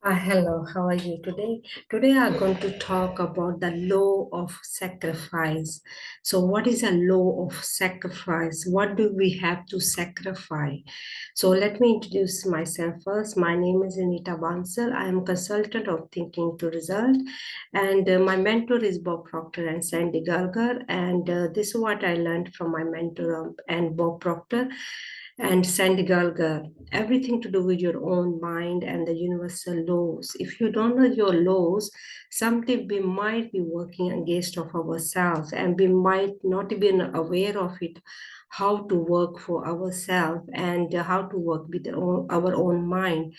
Hello, how are you today? Today I'm going to talk about the law of sacrifice. So, what is a law of sacrifice? What do we have to sacrifice? So, let me introduce myself first. My name is Anita Bansal. I am consultant of Thinking to Result, and my mentor is Bob Proctor and Sandy Gallagher. And this is what I learned from my mentor and Bob Proctor and Sandy Gallagher. Everything to do with your own mind and the universal laws. If you don't know your laws, something we might be working against of ourselves, and we might not be aware of it, how to work for ourselves and how to work with our own mind.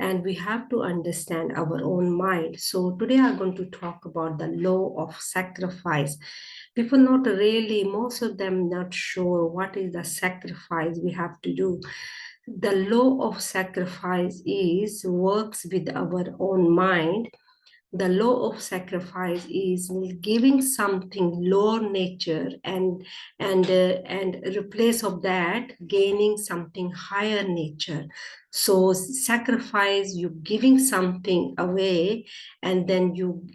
And we have to understand our own mind. So today I'm going to talk about the law of sacrifice. People not really, most of them not sure what is the sacrifice we have to do. The law of sacrifice is works with our own mind. The law of sacrifice is giving something lower nature and replace of that gaining something higher nature. So sacrifice, you giving something away, and then you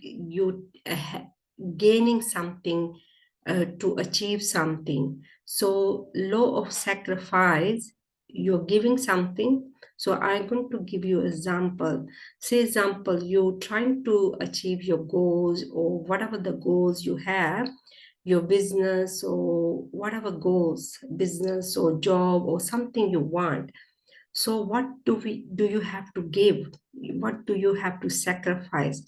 gaining something to achieve something. So law of sacrifice, you're giving something. So I'm going to give you example. Say example, you trying to achieve your goals or whatever the goals you have, your business or whatever goals, business or job or something you want. So what do you have to give? What do you have to sacrifice?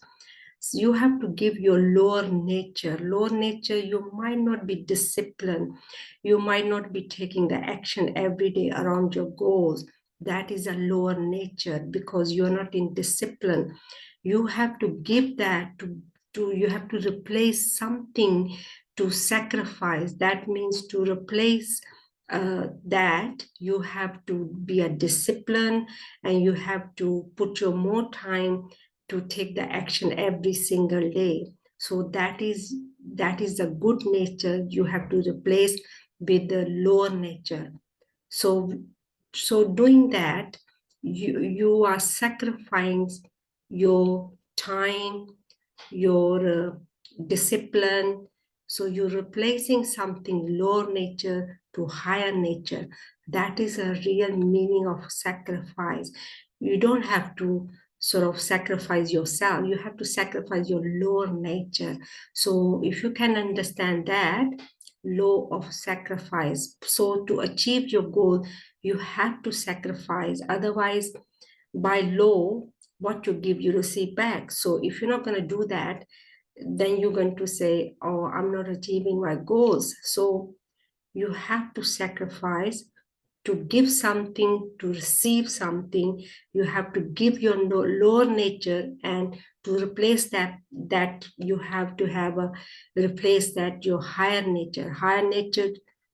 So you have to give your lower nature. Lower nature, you might not be disciplined. You might not be taking the action every day around your goals. That is a lower nature because you're not in discipline. You have to give that to you have to replace something to sacrifice. That means to replace that you have to be a discipline, and you have to put your more time to take the action every single day. So that is a good nature you have to replace with the lower nature. So doing that, you are sacrificing your time, your discipline. So you're replacing something lower nature to higher nature. That is a real meaning of sacrifice. You don't have to sort of sacrifice yourself. You have to sacrifice your lower nature. So if you can understand that law of sacrifice, so to achieve your goal, you have to sacrifice. Otherwise, by law, what you give, you receive back. So if you're not going to do that, then you're going to say, oh, I'm not achieving my goals. So you have to sacrifice to give something, to receive something. You have to give your lower nature, and to replace that you have to have a replace that your higher nature. Higher nature,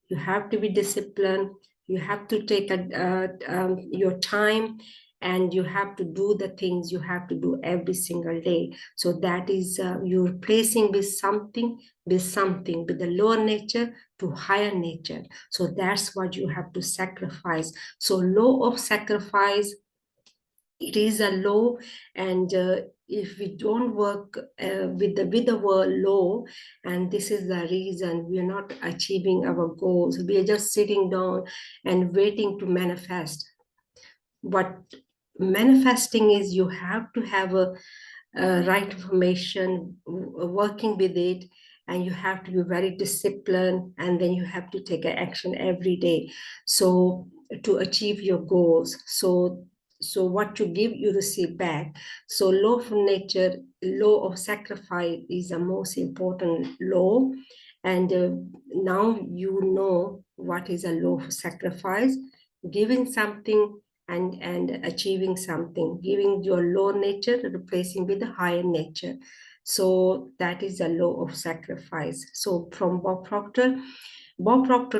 you have to be disciplined. You have to take your time, and you have to do the things you have to do every single day. So that is you're replacing with the lower nature to higher nature. So that's what you have to sacrifice. So law of sacrifice, it is a law, and if we don't work with the word law, and this is the reason we are not achieving our goals. We are just sitting down and waiting to manifest. What manifesting is, you have to have a right information, working with it, and you have to be very disciplined, and then you have to take action every day, so to achieve your goals. So what you give, you receive back. So law of nature, law of sacrifice is the most important law. And now you know what is a law of sacrifice: giving something and achieving something, giving your low nature, replacing with a higher nature. So that is the law of sacrifice. So from Bob Proctor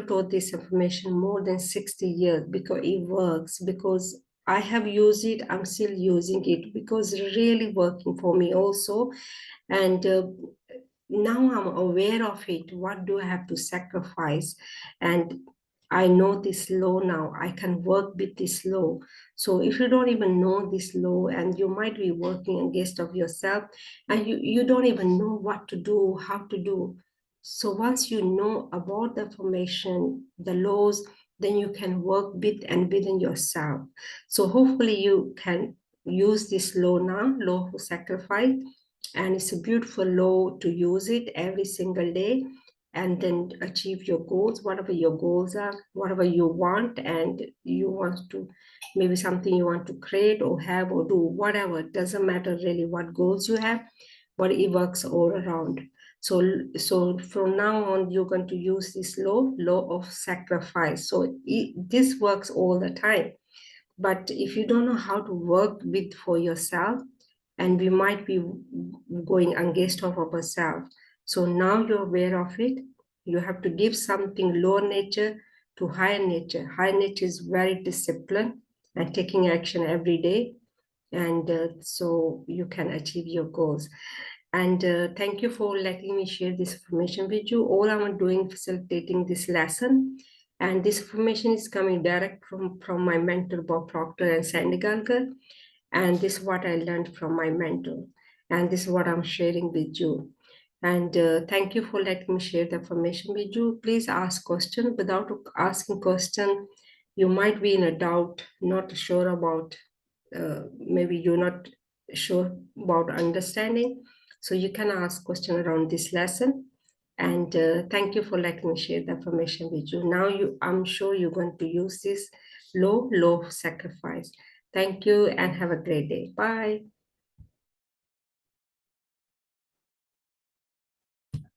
taught this information more than 60 years because it works, because I have used it, I'm still using it because it's really working for me also. And now I'm aware of it. What do I have to sacrifice? And I know this law now. I can work with this law. So if you don't even know this law, and you might be working against of yourself, and you don't even know what to do, how to do. So once you know about the formation, the laws, then you can work with and within yourself. So hopefully you can use this law now, law of sacrifice, and it's a beautiful law to use it every single day and then achieve your goals, whatever your goals are, whatever you want, and you want to, maybe something you want to create or have or do, whatever. It doesn't matter really what goals you have, but it works all around. So from now on, you're going to use this law of sacrifice. So this works all the time. But if you don't know how to work with for yourself, and we might be going against of ourselves. So now you're aware of it. You have to give something lower nature to higher nature. Higher nature is very disciplined and taking action every day. And so you can achieve your goals. And thank you for letting me share this information with you. All I'm doing facilitating this lesson. And this information is coming direct from my mentor, Bob Proctor and Sandy Gallagher. And this is what I learned from my mentor. And this is what I'm sharing with you. And thank you for letting me share the information with you. Please ask question. Without asking question, you might be in a doubt, not sure about, maybe you're not sure about understanding. So you can ask question around this lesson. And thank you for letting me share the information with you. Now I'm sure you're going to use this law of sacrifice. Thank you and have a great day. Bye.